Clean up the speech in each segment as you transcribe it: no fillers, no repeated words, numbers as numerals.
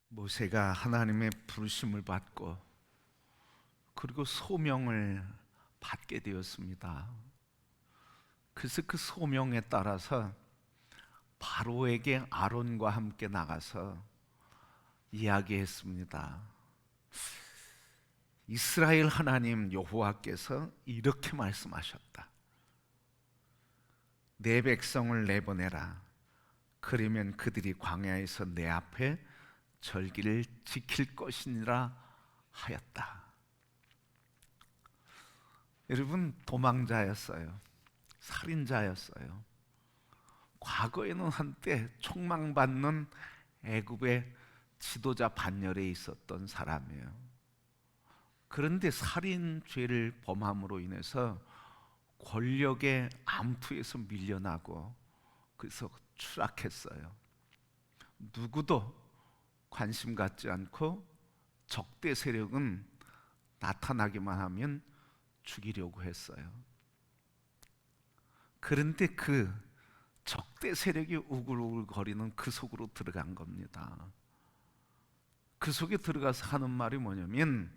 모세가 하나님의 부르심을 받고 그리고 소명을 받게 되었습니다. 그래서 그 소명에 따라서 바로에게 아론과 함께 나가서 이야기했습니다. 이스라엘 하나님 여호와께서 이렇게 말씀하셨다. 내 백성을 내보내라. 그러면 그들이 광야에서 내 앞에 절기를 지킬 것이니라 하였다. 여러분, 도망자였어요. 살인자였어요. 과거에는 한때 총망받는 애굽의 지도자 반열에 있었던 사람이에요. 그런데 살인죄를 범함으로 인해서 권력의 암투에서 밀려나고 그래서 추락했어요. 누구도 관심 갖지 않고 적대 세력은 나타나기만 하면 죽이려고 했어요. 그런데 그 적대 세력이 우글우글거리는 그 속으로 들어간 겁니다. 그 속에 들어가서 하는 말이 뭐냐면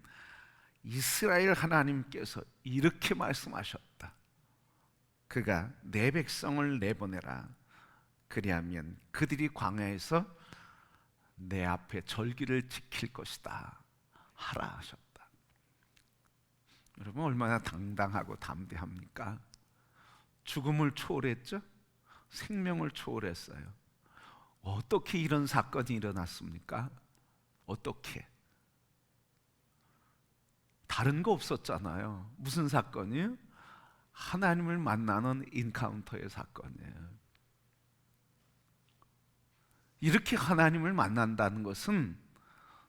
이스라엘 하나님께서 이렇게 말씀하셨다. 그가 내 백성을 내보내라. 그리하면 그들이 광야에서 내 앞에 절기를 지킬 것이다 하라 하셨다. 여러분, 얼마나 당당하고 담대합니까? 죽음을 초월했죠? 생명을 초월했어요. 어떻게 이런 사건이 일어났습니까? 어떻게? 다른 거 없었잖아요. 무슨 사건이에요? 하나님을 만나는 인카운터의 사건이에요. 이렇게 하나님을 만난다는 것은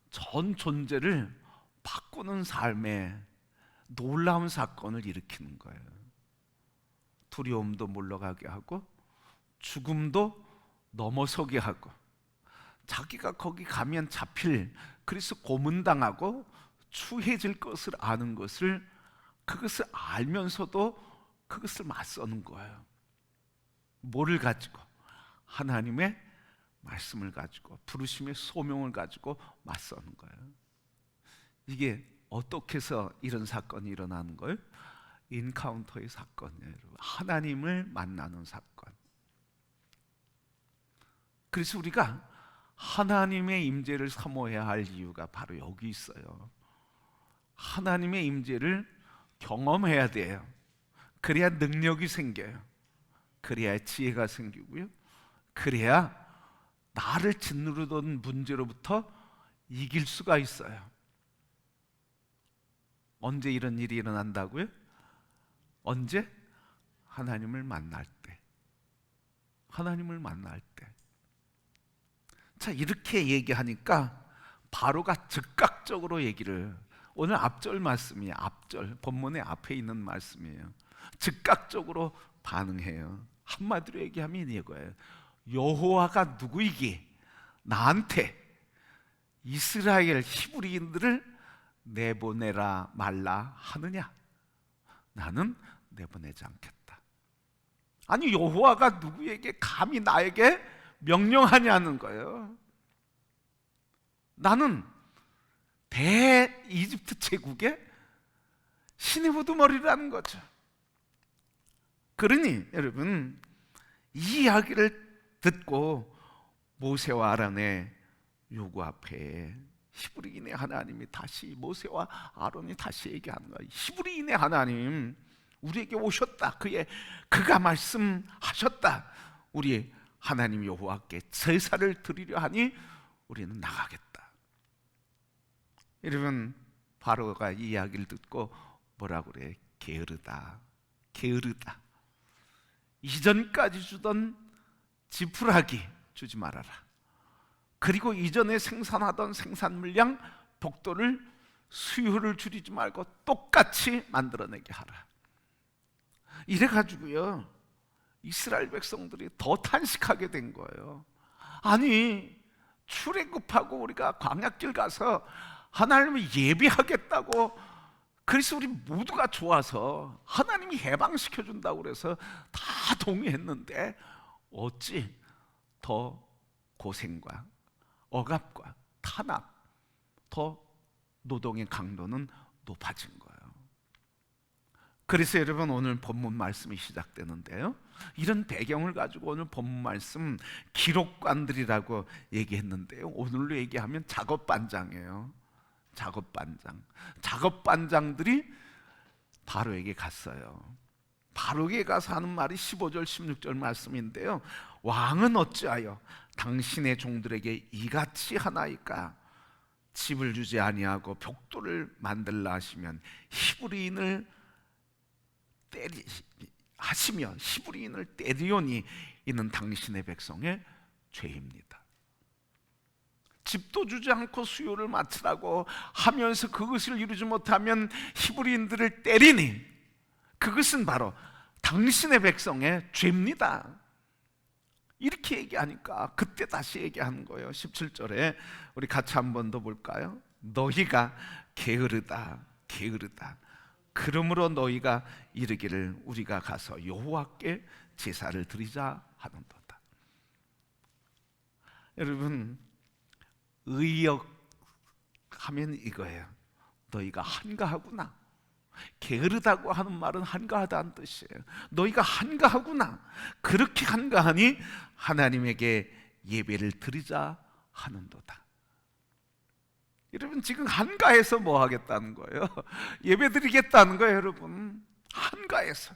전 존재를 바꾸는 삶에 놀라운 사건을 일으키는 거예요. 두려움도 물러가게 하고 죽음도 넘어서게 하고 자기가 거기 가면 잡힐, 그래서 고문당하고 추해질 것을 아는 것을, 그것을 알면서도 그것을 맞서는 거예요. 뭐를 가지고? 하나님의 말씀을 가지고, 부르심의 소명을 가지고 맞서는 거예요. 이게 어떻게 해서 이런 사건이 일어나는 거예요? 인카운터의 사건이에요. 하나님을 만나는 사건. 그래서 우리가 하나님의 임재를 사모해야 할 이유가 바로 여기 있어요. 하나님의 임재를 경험해야 돼요. 그래야 능력이 생겨요. 그래야 지혜가 생기고요. 그래야 나를 짓누르던 문제로부터 이길 수가 있어요. 언제 이런 일이 일어난다고요? 언제? 하나님을 만날 때. 하나님을 만날 때. 자, 이렇게 얘기하니까 바로가 즉각적으로 얘기를, 오늘 앞절 말씀이에요. 앞절, 본문의 앞에 있는 말씀이에요. 즉각적으로 반응해요. 한마디로 얘기하면 이거예요. 여호와가 누구이기에 나한테 이스라엘 히브리인들을 내보내라 말라 하느냐? 나는 내보내지 않겠다. 아니, 여호와가 누구에게 감히 나에게 명령하냐는 거예요. 나는 대이집트 제국의 신의 우두머리라는 거죠. 그러니 여러분, 이 이야기를 듣고 모세와 아론의 요구 앞에 히브리인의 하나님이 다시, 모세와 아론이 다시 얘기하는 거예요. 히브리인의 하나님, 우리에게 오셨다. 그가 말씀하셨다. 우리 하나님 여호와께 제사를 드리려 하니 우리는 나가겠다. 여러분, 바로가 이 이야기를 듣고 뭐라고 그래? 게으르다. 게으르다. 이전까지 주던 지푸라기 주지 말아라. 그리고 이전에 생산하던 생산 물량, 독도를, 수요를 줄이지 말고 똑같이 만들어내게 하라. 이래가지고요, 이스라엘 백성들이 더 탄식하게 된 거예요. 아니, 출애굽하고 우리가 광야길 가서 하나님을 예배하겠다고, 그래서 우리 모두가 좋아서 하나님이 해방시켜준다고 그래서 다 동의했는데 어찌 더 고생과 억압과 탄압, 더 노동의 강도는 높아진 거예요. 그래서 여러분 오늘 본문 말씀이 시작되는데요, 이런 배경을 가지고 오늘 본문 말씀 기록관들이라고 얘기했는데요, 오늘로 얘기하면 작업반장이에요. 작업반장들이 바로에게 갔어요. 바로에게 가서 하는 말이 15절 16절 말씀인데요, 왕은 어찌하여 당신의 종들에게 이같이 하나이까? 집을 주지 아니하고 벽돌을 만들라 하시면 히브리인을 때리오니 이는 당신의 백성의 죄입니다. 집도 주지 않고 수요를 마치라고 하면서 그것을 이루지 못하면 히브리인들을 때리니 그것은 바로 당신의 백성의 죄입니다. 이렇게 얘기하니까 그때 다시 얘기하는 거예요. 17절에 우리 같이 한 번 더 볼까요? 너희가 게으르다. 그러므로 너희가 이르기를 우리가 가서 여호와께 제사를 드리자 하는도다. 여러분, 의역하면 이거예요. 너희가 한가하구나. 게으르다고 하는 말은 한가하다는 뜻이에요. 너희가 한가하구나. 그렇게 한가하니 하나님에게 예배를 드리자 하는도다. 여러분, 지금 한가해서 뭐 하겠다는 거예요? 예배 드리겠다는 거예요. 여러분, 한가해서.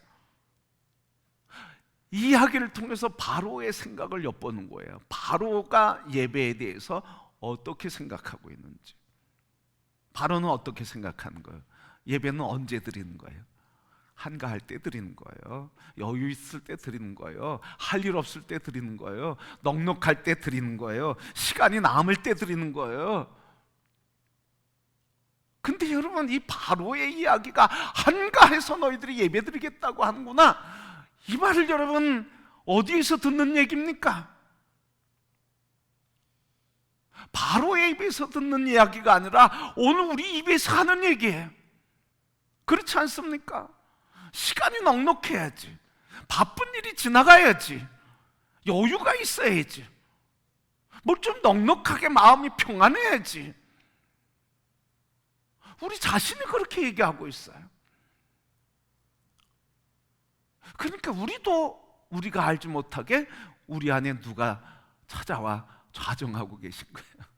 이 이야기를 통해서 바로의 생각을 엿보는 거예요. 바로가 예배에 대해서 어떻게 생각하고 있는지. 바로는 어떻게 생각하는 거예요? 예배는 언제 드리는 거예요? 한가할 때 드리는 거예요. 여유 있을 때 드리는 거예요. 할 일 없을 때 드리는 거예요. 넉넉할 때 드리는 거예요. 시간이 남을 때 드리는 거예요. 근데 여러분, 이 바로의 이야기가 한가해서 너희들이 예배 드리겠다고 하는구나, 이 말을 여러분 어디에서 듣는 얘기입니까? 바로의 입에서 듣는 이야기가 아니라 오늘 우리 입에서 하는 얘기예요. 그렇지 않습니까? 시간이 넉넉해야지, 바쁜 일이 지나가야지, 여유가 있어야지, 뭘 좀 넉넉하게 마음이 평안해야지. 우리 자신이 그렇게 얘기하고 있어요. 그러니까 우리가 알지 못하게 우리 안에 누가 찾아와 좌정하고 계신 거예요.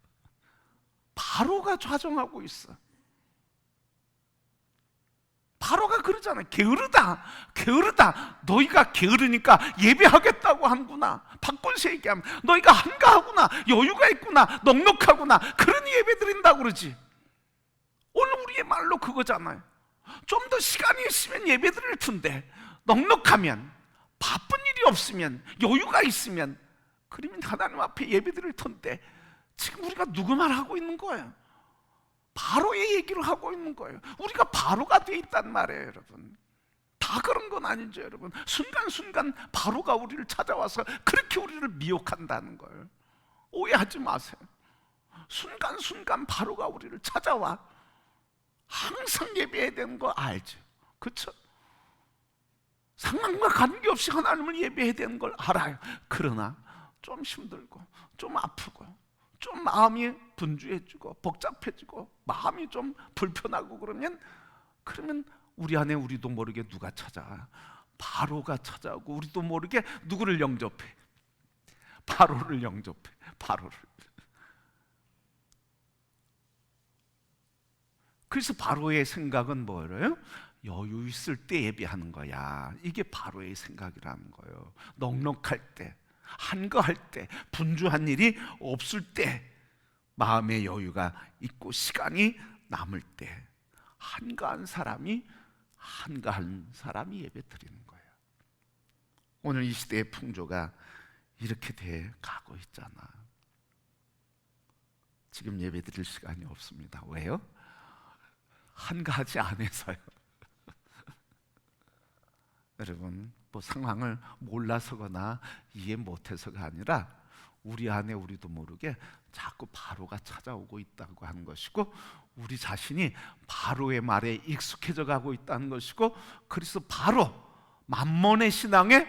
바로가 좌정하고 있어. 바로가 그러잖아요. 게으르다. 너희가 게으르니까 예배하겠다고 하는구나. 바꿔서 얘기하면 너희가 한가하구나, 여유가 있구나, 넉넉하구나, 그러니 예배 드린다고 그러지. 오늘 우리의 말로 그거잖아요. 좀 더 시간이 있으면 예배 드릴 텐데, 넉넉하면, 바쁜 일이 없으면, 여유가 있으면, 그러면 하나님 앞에 예배 드릴 텐데, 지금 우리가 누구 말하고 있는 거예요? 바로의 얘기를 하고 있는 거예요. 우리가 바로가 돼 있단 말이에요. 여러분, 다 그런 건 아니죠. 여러분, 순간순간 바로가 우리를 찾아와서 그렇게 우리를 미혹한다는 걸 오해하지 마세요. 순간순간 바로가 우리를 찾아와 항상 예배해야 되는 거 알죠? 그렇죠? 상황과 관계없이 하나님을 예배해야 되는 걸 알아요. 그러나 좀 힘들고 좀 아프고 좀 마음이 분주해지고 복잡해지고 마음이 좀 불편하고 그러면 우리 안에 우리도 모르게 누가 찾아와? 바로가 찾아오고 우리도 모르게 누구를 영접해? 바로를 영접해. 바로를. 그래서 바로의 생각은 뭐예요? 여유 있을 때 예배하는 거야. 이게 바로의 생각이라는 거예요. 넉넉할 때, 한가할 때, 분주한 일이 없을 때, 마음의 여유가 있고 시간이 남을 때 한가한 사람이 예배 드리는 거예요. 오늘 이 시대의 풍조가 이렇게 돼 가고 있잖아. 지금 예배 드릴 시간이 없습니다. 왜요? 한가하지 않아서요. 여러분, 뭐 상황을 몰라서거나 이해 못해서가 아니라 우리 안에 우리도 모르게 자꾸 바로가 찾아오고 있다고 하는 것이고, 우리 자신이 바로의 말에 익숙해져 가고 있다는 것이고, 그래서 바로 만몬의 신앙에,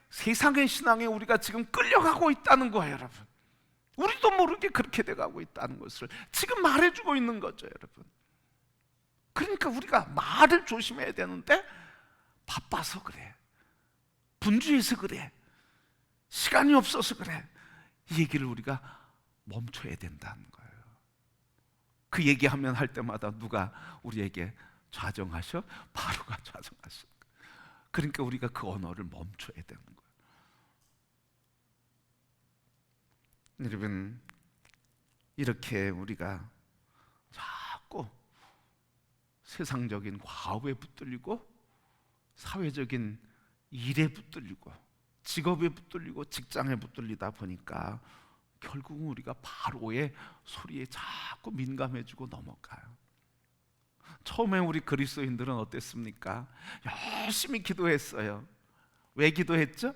세상의 신앙에 우리가 지금 끌려가고 있다는 거예요. 여러분, 우리도 모르게 그렇게 돼가고 있다는 것을 지금 말해주고 있는 거죠, 여러분. 그러니까 우리가 말을 조심해야 되는데 바빠서 그래, 분주해서 그래, 시간이 없어서 그래. 이 얘기를 우리가 멈춰야 된다는 거예요. 그 얘기하면 할 때마다 누가 우리에게 좌정하셔? 바로가 좌정하셔. 그러니까 우리가 그 언어를 멈춰야 되는 거예요. 여러분, 이렇게 우리가 자꾸 세상적인 과업에 붙들리고 사회적인 일에 붙들리고 직업에 붙들리고 직장에 붙들리다 보니까 결국은 우리가 바로의 소리에 자꾸 민감해지고 넘어가요. 처음에 우리 그리스도인들은 어땠습니까? 열심히 기도했어요. 왜 기도했죠?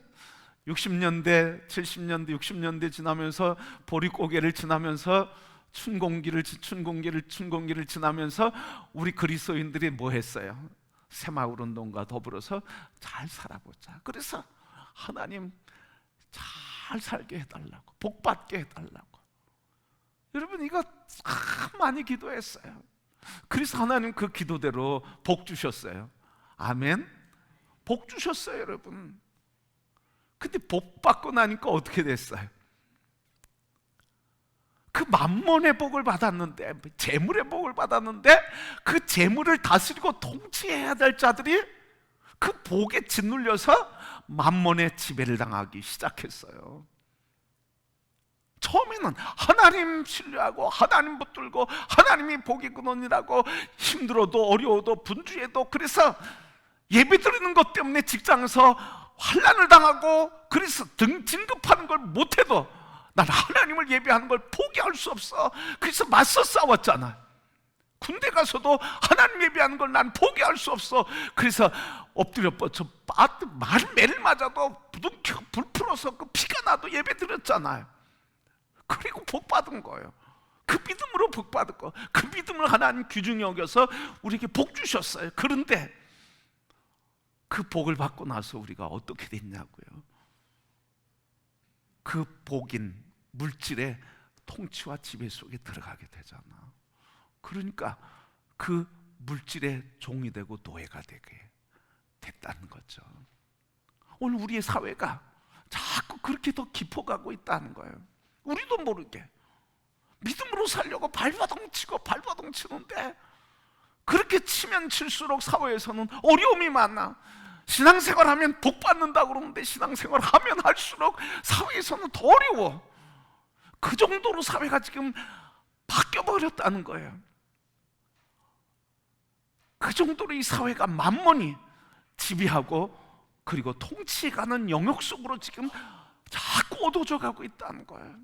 60년대, 70년대, 60년대 지나면서 보릿고개를 지나면서 춘공기를 지나면서 우리 그리스도인들이 뭐 했어요? 새마을운동과 더불어서 잘 살아보자. 그래서 하나님 잘 살게 해달라고, 복받게 해달라고. 여러분, 이거 참 많이 기도했어요. 그래서 하나님 그 기도대로 복 주셨어요. 아멘. 복 주셨어요, 여러분. 근데 복 받고 나니까 어떻게 됐어요? 그 만몬의 복을 받았는데, 재물의 복을 받았는데, 그 재물을 다스리고 통치해야 될 자들이 그 복에 짓눌려서 만몬의 지배를 당하기 시작했어요. 처음에는 하나님 신뢰하고 하나님 붙들고 하나님이 복의 근원이라고 힘들어도 어려워도 분주해도, 그래서 예배 드리는 것 때문에 직장에서 환난을 당하고 그래서 진급하는 걸 못해도 난 하나님을 예배하는 걸 포기할 수 없어. 그래서 맞서 싸웠잖아. 군대 가서도 하나님 예배하는 걸 난 포기할 수 없어. 그래서 엎드려 뻗쳐 매를 맞아도 불 풀어서 그 피가 나도 예배 드렸잖아요. 그리고 복 받은 거예요. 그 믿음으로 복 받은 거. 그 믿음을 하나님 귀중히 여겨서 우리에게 복 주셨어요. 그런데 그 복을 받고 나서 우리가 어떻게 됐냐고요. 그 복인 물질의 통치와 지배 속에 들어가게 되잖아. 그러니까 그 물질의 종이 되고 노예가 되게 됐다는 거죠. 오늘 우리의 사회가 자꾸 그렇게 더 깊어가고 있다는 거예요. 우리도 모르게 믿음으로 살려고 발버둥 치는데, 그렇게 치면 칠수록 사회에서는 어려움이 많아. 신앙생활 하면 복 받는다고 그러는데 신앙생활 하면 할수록 사회에서는 더 어려워. 그 정도로 사회가 지금 바뀌어버렸다는 거예요. 그 정도로 이 사회가 만몬이 지배하고 그리고 통치해가는 영역 속으로 지금 자꾸 얻어져 가고 있다는 거예요.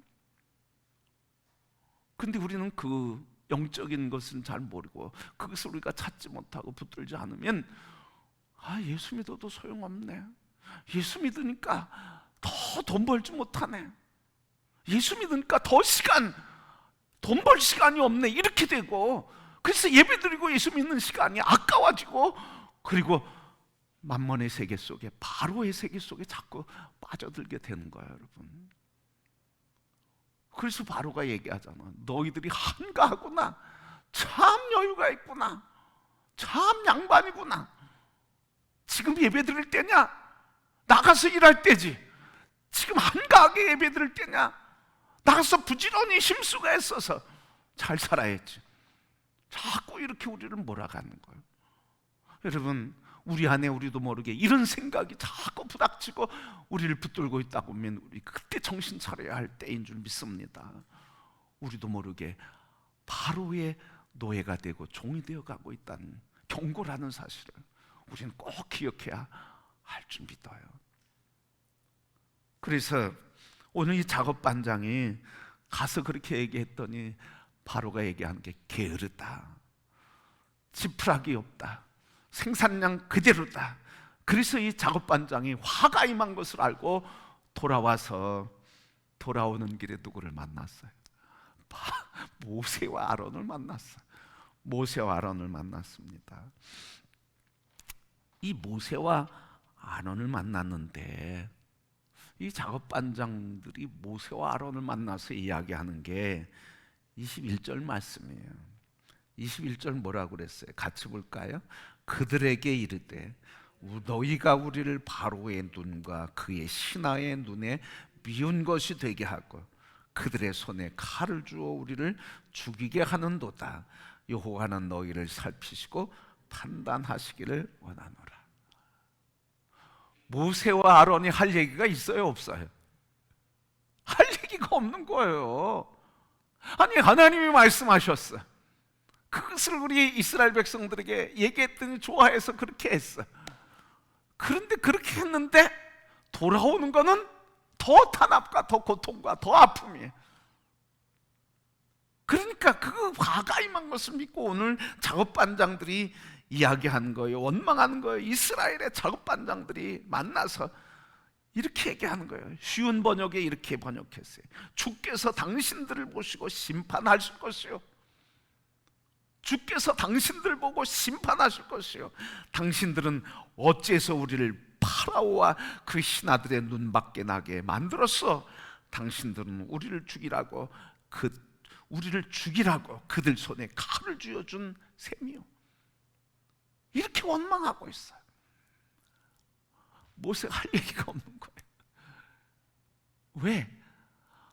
근데 우리는 그 영적인 것은 잘 모르고 그것을 우리가 찾지 못하고 붙들지 않으면 예수 믿어도 소용없네. 예수 믿으니까 더 돈 벌지 못하네. 예수 믿으니까 돈 벌 시간이 없네. 이렇게 되고, 그래서 예배드리고 예수 믿는 시간이 아까워지고, 그리고 만몬의 세계 속에, 바로의 세계 속에 자꾸 빠져들게 되는 거예요, 여러분. 그래서 바로가 얘기하잖아. 너희들이 한가하구나. 참 여유가 있구나. 참 양반이구나. 지금 예배 드릴 때냐? 나가서 일할 때지. 지금 한가하게 예배 드릴 때냐? 나가서 부지런히 힘쓰고 애써서 잘 살아야지. 자꾸 이렇게 우리를 몰아가는 거예요. 여러분, 우리 안에 우리도 모르게 이런 생각이 자꾸 부닥치고 우리를 붙들고 있다고 하면 우리 그때 정신 차려야 할 때인 줄 믿습니다. 우리도 모르게 바로의 노예가 되고 종이 되어 가고 있다는 경고라는 사실을 우리는 꼭 기억해야 할 줄 믿어요. 그래서 오늘 이 작업반장이 가서 그렇게 얘기했더니 바로가 얘기하는 게 게으르다, 지푸라기 없다, 생산량 그대로다. 그래서 이 작업반장이 화가 임한 것을 알고 돌아오는 길에 누구를 만났어요? 모세와 아론을 만났어요. 모세와 아론을 만났습니다. 이 모세와 아론을 만났는데 이 작업반장들이 모세와 아론을 만나서 이야기하는 게 21절 말씀이에요. 21절 뭐라고 그랬어요? 같이 볼까요? 그들에게 이르되 너희가 우리를 바로의 눈과 그의 신하의 눈에 미운 것이 되게 하고 그들의 손에 칼을 주어 우리를 죽이게 하는도다. 여호와는 너희를 살피시고 판단하시기를 원하노라. 모세와 아론이 할 얘기가 있어요, 없어요? 할 얘기가 없는 거예요. 아니, 하나님이 말씀하셨어. 그것을 우리 이스라엘 백성들에게 얘기했더니 좋아해서 그렇게 했어. 그런데 그렇게 했는데 돌아오는 거는 더 탄압과 더 고통과 더 아픔이에요. 그러니까 그 화가 임한 것을 믿고 오늘 작업반장들이 이야기하는 거예요. 원망하는 거예요. 이스라엘의 작업반장들이 만나서 이렇게 얘기하는 거예요. 쉬운 번역에 이렇게 번역했어요. 주께서 당신들을 보시고 심판하실 것이요, 주께서 당신들 보고 심판하실 것이요, 당신들은 어째서 우리를 파라오와 그 신하들의 눈밖에 나게 만들었어? 당신들은 우리를 죽이라고 그들 손에 칼을 쥐어준 셈이요. 이렇게 원망하고 있어요. 모세가 할 얘기가 없는 거예요. 왜?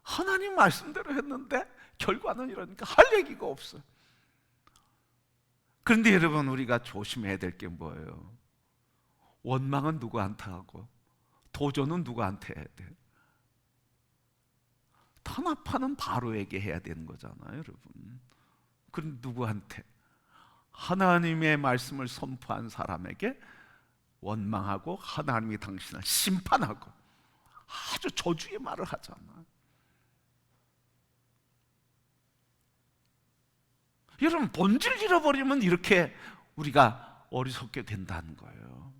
하나님 말씀대로 했는데 결과는 이러니까 할 얘기가 없어요. 그런데 여러분, 우리가 조심해야 될 게 뭐예요? 원망은 누구한테 하고 도전은 누구한테 해야 돼? 탄압하는 바로에게 해야 되는 거잖아요, 여러분. 그럼 누구한테? 하나님의 말씀을 선포한 사람에게 원망하고 하나님이 당신을 심판하고 아주 저주의 말을 하잖아. 여러분, 본질 잃어버리면 이렇게 우리가 어리석게 된다는 거예요.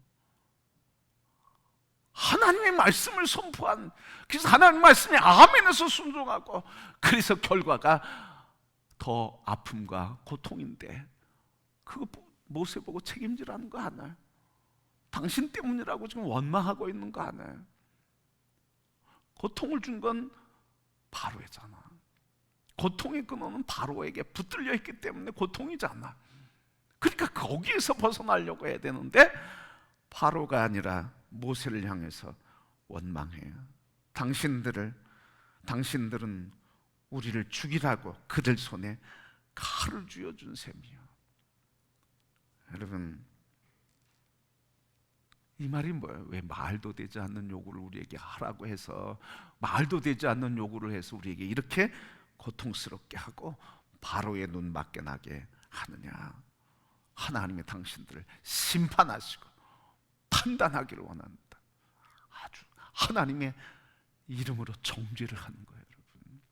하나님의 말씀을 선포한, 그래서 하나님의 말씀에 아멘에서 순종하고, 그래서 결과가 더 아픔과 고통인데 그거 모세 보고 책임지라는 거 하나요? 당신 때문이라고 지금 원망하고 있는 거 하나요? 고통을 준 건 바로잖아. 고통의 근원은 바로에게 붙들려 있기 때문에 고통이잖아. 그러니까 거기에서 벗어나려고 해야 되는데 바로가 아니라 모세를 향해서 원망해요. 당신들은 우리를 죽이라고 그들 손에 칼을 쥐어준 셈이요. 여러분, 이 말이 뭐예요? 왜 말도 되지 않는 요구를 우리에게 하라고 해서, 말도 되지 않는 요구를 해서 우리에게 이렇게 고통스럽게 하고 바로의 눈밖에 나게 하느냐? 하나님이 당신들을 심판하시고 판단하기를 원한다. 아주 하나님의 이름으로 정죄를 하는 거예요, 여러분.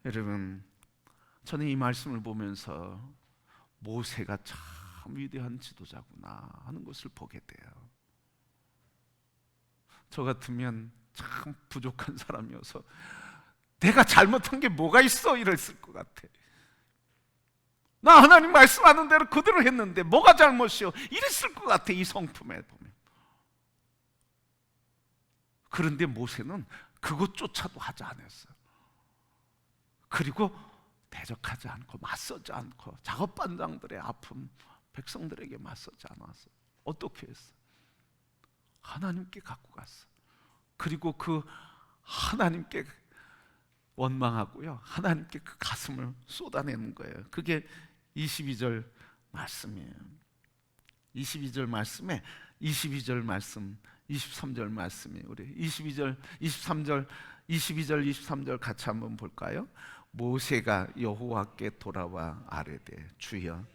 여러분, 저는 이 말씀을 보면서 모세가 참 위대한 지도자구나 하는 것을 보게 돼요. 저 같으면 참 부족한 사람이어서 내가 잘못한 게 뭐가 있어? 이랬을 것 같아. 나 하나님 말씀하는 대로 그대로 했는데 뭐가 잘못이요? 이랬을 것 같아, 이 성품에 보면. 그런데 모세는 그것조차도 하지 않았어요. 그리고 대적하지 않고 맞서지 않고 작업반장들의 아픔, 백성들에게 맞서지 않았어요. 어떻게 했어요? 하나님께 갖고 갔어요. 그리고 그 하나님께 원망하고요, 하나님께 그 가슴을 쏟아내는 거예요. 그게 22절 말씀이에요. 22절 말씀에 22절 말씀, 23절 말씀이에요. 우리 22절, 23절, 22절, 23절 같이 한번 볼까요? 모세가 여호와께 돌아와 아뢰되 주여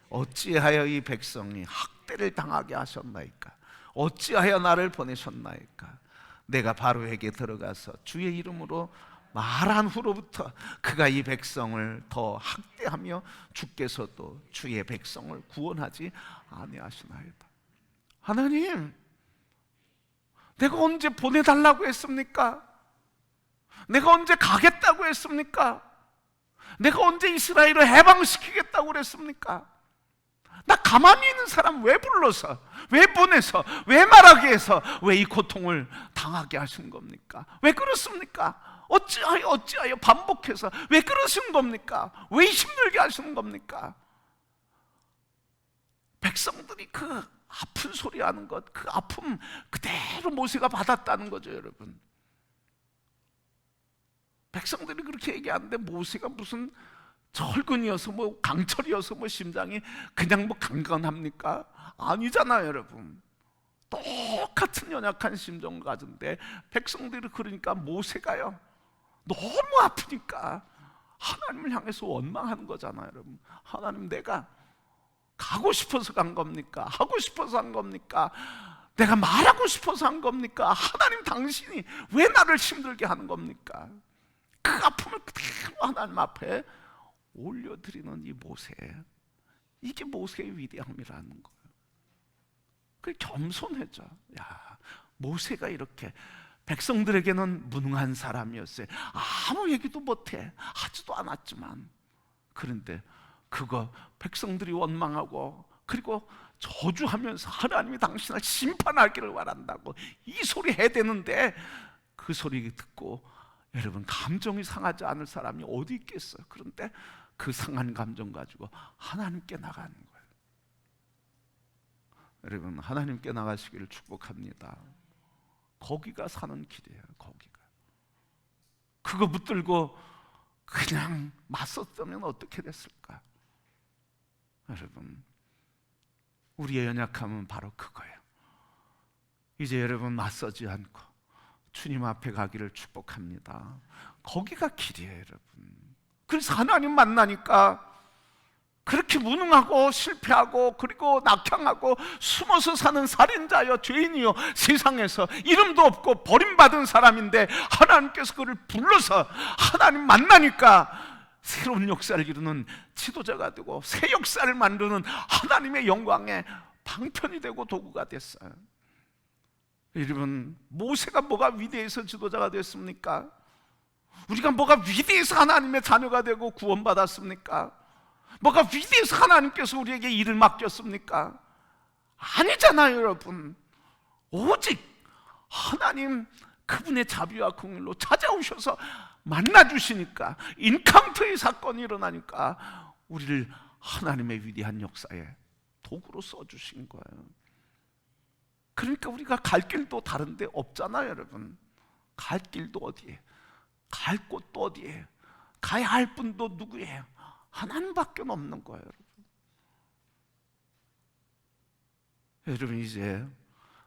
어찌하여 이 백성이 학대를 당하게 하셨나이까? 어찌하여 나를 보내셨나이까? 내가 바로에게 들어가서 주의 이름으로 말한 후로부터 그가 이 백성을 더 학대하며 주께서도 주의 백성을 구원하지 아니하시나이다. 하나님, 내가 언제 보내달라고 했습니까? 내가 언제 가겠다고 했습니까? 내가 언제 이스라엘을 해방시키겠다고 그랬습니까? 나 가만히 있는 사람 왜 불러서, 왜 보내서, 왜 말하게 해서 왜 이 고통을 당하게 하신 겁니까? 왜 그렇습니까? 어찌하여 반복해서 왜 그러신 겁니까? 왜 힘들게 하시는 겁니까? 백성들이 그 아픈 소리 하는 것, 그 아픔 그대로 모세가 받았다는 거죠, 여러분. 백성들이 그렇게 얘기하는데 모세가 무슨 철근이어서 뭐 강철이어서 뭐 심장이 그냥 뭐 강건합니까? 아니잖아요, 여러분. 똑같은 연약한 심정을 가진데 백성들이 그러니까 모세가요 너무 아프니까 하나님을 향해서 원망하는 거잖아요, 여러분. 하나님, 내가 가고 싶어서 간 겁니까? 하고 싶어서 한 겁니까? 내가 말하고 싶어서 한 겁니까? 하나님, 당신이 왜 나를 힘들게 하는 겁니까? 그 아픔을 그대로 하나님 앞에 올려드리는 이 모세, 이게 모세의 위대함이라는 거예요. 그 겸손해져. 야, 모세가 이렇게 백성들에게는 무능한 사람이었어요. 아무 얘기도 못해, 하지도 않았지만, 그런데 그거 백성들이 원망하고 그리고 저주하면서 하나님이 당신을 심판하기를 바란다고 이 소리 해야 되는데, 그 소리 듣고 여러분 감정이 상하지 않을 사람이 어디 있겠어요? 그런데 그 상한 감정 가지고 하나님께 나가는 거예요. 여러분, 하나님께 나가시기를 축복합니다. 거기가 사는 길이에요. 거기가. 그거 붙들고 그냥 맞섰다면 어떻게 됐을까? 여러분, 우리의 연약함은 바로 그거예요. 이제 여러분 맞서지 않고 주님 앞에 가기를 축복합니다. 거기가 길이에요, 여러분. 그래서 하나님 만나니까 그렇게 무능하고 실패하고 그리고 낙향하고 숨어서 사는 살인자여 죄인이요 세상에서 이름도 없고 버림받은 사람인데 하나님께서 그를 불러서 하나님 만나니까 새로운 역사를 이루는 지도자가 되고 새 역사를 만드는 하나님의 영광의 방편이 되고 도구가 됐어요. 여러분, 모세가 뭐가 위대해서 지도자가 됐습니까? 우리가 뭐가 위대해서 하나님의 자녀가 되고 구원받았습니까? 뭐가 위대해서 하나님께서 우리에게 일을 맡겼습니까? 아니잖아요, 여러분. 오직 하나님 그분의 자비와 긍휼로 찾아오셔서 만나주시니까, 인카운터의 사건이 일어나니까 우리를 하나님의 위대한 역사에 도구로 써주신 거예요. 그러니까 우리가 갈 길도 다른데 없잖아요, 여러분. 갈 길도 어디에, 갈 곳도 어디에, 가야 할 분도 누구예요? 하나님밖에 없는 거예요, 여러분. 여러분, 이제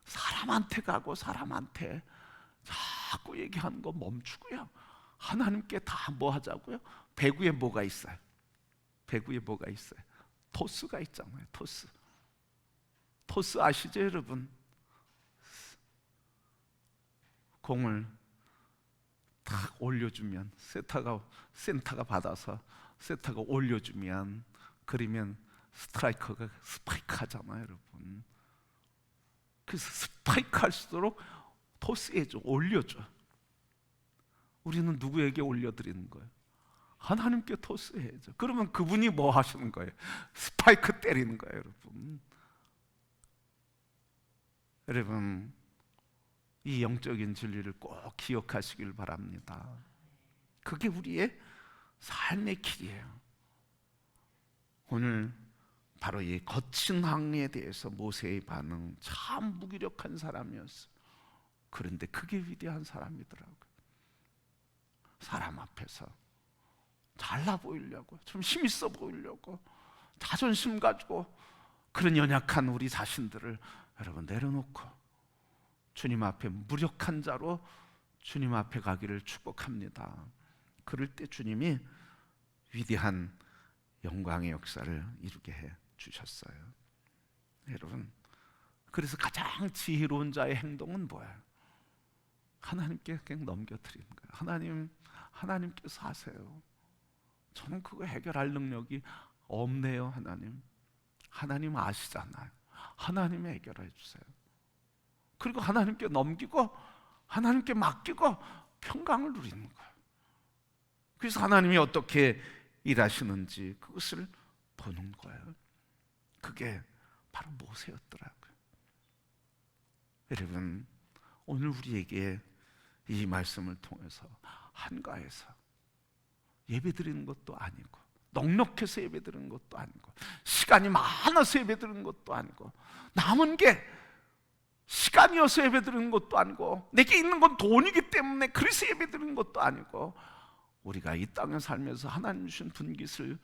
사람한테 가고 사람한테 자꾸 얘기하는 거 멈추고요, 하나님께 다 뭐 하자고요? 배구에 뭐가 있어요? 배구에 뭐가 있어요? 토스가 있잖아요. 토스 아시죠, 여러분? 공을 딱 올려주면 센터가 받아서 세터가 올려주면, 그러면 스트라이커가 스파이크 하잖아요, 여러분. 그래서 스파이크 할수록 토스해줘, 올려줘. 우리는 누구에게 올려드리는 거예요? 하나님께 토스해줘. 그러면 그분이 뭐 하시는 거예요? 스파이크 때리는 거예요, 여러분. 여러분, 이 영적인 진리를 꼭 기억하시길 바랍니다. 그게 우리의 삶의 길이에요. 오늘 바로 이 거친 항해에 대해서 모세의 반응, 참 무기력한 사람이었어요. 그런데 그게 위대한 사람이더라고요. 사람 앞에서 잘나 보이려고, 좀 힘있어 보이려고 자존심 가지고 그런 연약한 우리 자신들을 여러분 내려놓고 주님 앞에 무력한 자로 주님 앞에 가기를 축복합니다. 그럴 때 주님이 위대한 영광의 역사를 이루게 해 주셨어요. 여러분, 그래서 가장 지혜로운 자의 행동은 뭐예요? 하나님께 그냥 넘겨드리는 거예요. 하나님께서 하세요. 저는 그거 해결할 능력이 없네요. 하나님 아시잖아요. 하나님이 해결해 주세요. 그리고 하나님께 넘기고 하나님께 맡기고 평강을 누리는 거예요. 그래서 하나님이 어떻게 일하시는지 그것을 보는 거예요. 그게 바로 모세였더라고요. 여러분, 오늘 우리에게 이 말씀을 통해서 한가해서 예배드리는 것도 아니고, 넉넉해서 예배드리는 것도 아니고, 시간이 많아서 예배드리는 것도 아니고, 남은 게 시간이어서 예배드리는 것도 아니고, 내게 있는 건 돈이기 때문에 그래서 예배드리는 것도 아니고, 우리가 이 땅에 살면서 하나님 주신 분깃을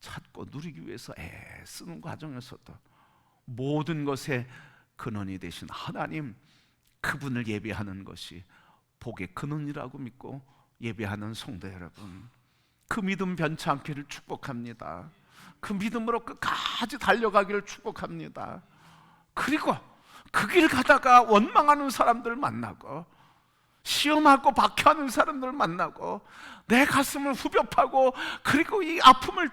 찾고 누리기 위해서 애쓰는 과정에서도 모든 것의 근원이 되신 하나님, 그분을 예배하는 것이 복의 근원이라고 믿고 예배하는 성도 여러분, 그 믿음 변치 않기를 축복합니다. 그 믿음으로 끝까지 달려가기를 축복합니다. 그리고 그 길 가다가 원망하는 사람들 만나고, 시험하고 박해하는 사람들 만나고, 내 가슴을 후벼 파고 그리고 이 아픔을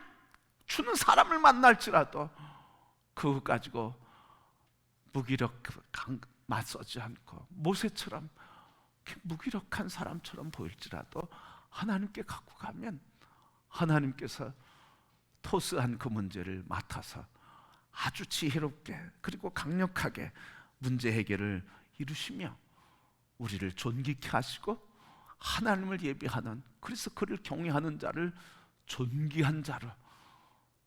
주는 사람을 만날지라도 그거 가지고 무기력한 맞서지 않고 모세처럼 무기력한 사람처럼 보일지라도 하나님께 갖고 가면 하나님께서 토스한 그 문제를 맡아서 아주 지혜롭게 그리고 강력하게 문제 해결을 이루시며 우리를 존귀케 하시고 하나님을 예배하는, 그래서 그를 경외하는 자를 존귀한 자로,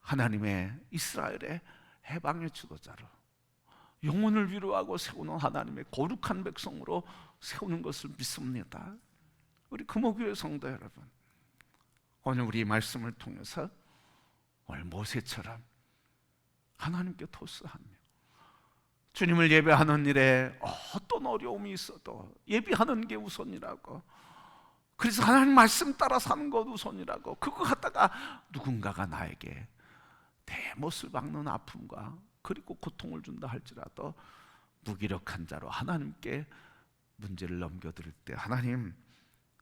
하나님의 이스라엘의 해방의 지도자로, 영혼을 위로하고 세우는 하나님의 거룩한 백성으로 세우는 것을 믿습니다. 우리 금호교회 성도 여러분, 오늘 우리 말씀을 통해서 오늘 모세처럼 하나님께 토스하며 주님을 예배하는 일에 어떤 어려움이 있어도 예배하는 게 우선이라고, 그래서 하나님 말씀 따라 사는 것 우선이라고, 그거 갖다가 누군가가 나에게 대못을 박는 아픔과 그리고 고통을 준다 할지라도 무기력한 자로 하나님께 문제를 넘겨드릴 때 하나님,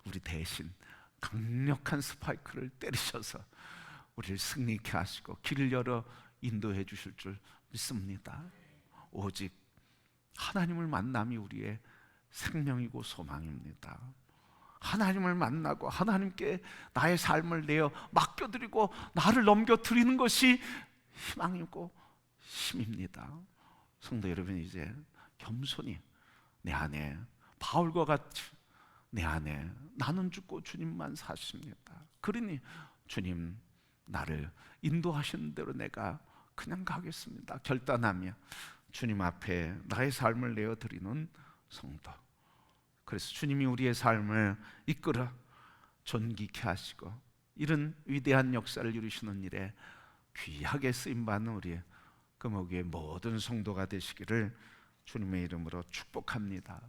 우리 대신 강력한 스파이크를 때리셔서 우리를 승리케 하시고 길을 열어 인도해 주실 줄 믿습니다. 오직 하나님을 만남이 우리의 생명이고 소망입니다. 하나님을 만나고 하나님께 나의 삶을 내어 맡겨드리고 나를 넘겨드리는 것이 희망이고 힘입니다. 성도 여러분, 이제 겸손히 내 안에 바울과 같이 내 안에 나는 죽고 주님만 사십니다. 그러니 주님, 나를 인도하시는 대로 내가 그냥 가겠습니다 결단하며 주님 앞에 나의 삶을 내어드리는 성도, 그래서 주님이 우리의 삶을 이끌어 존귀케 하시고 이런 위대한 역사를 이루시는 일에 귀하게 쓰임받는 우리의 금호교회 모든 성도가 되시기를 주님의 이름으로 축복합니다.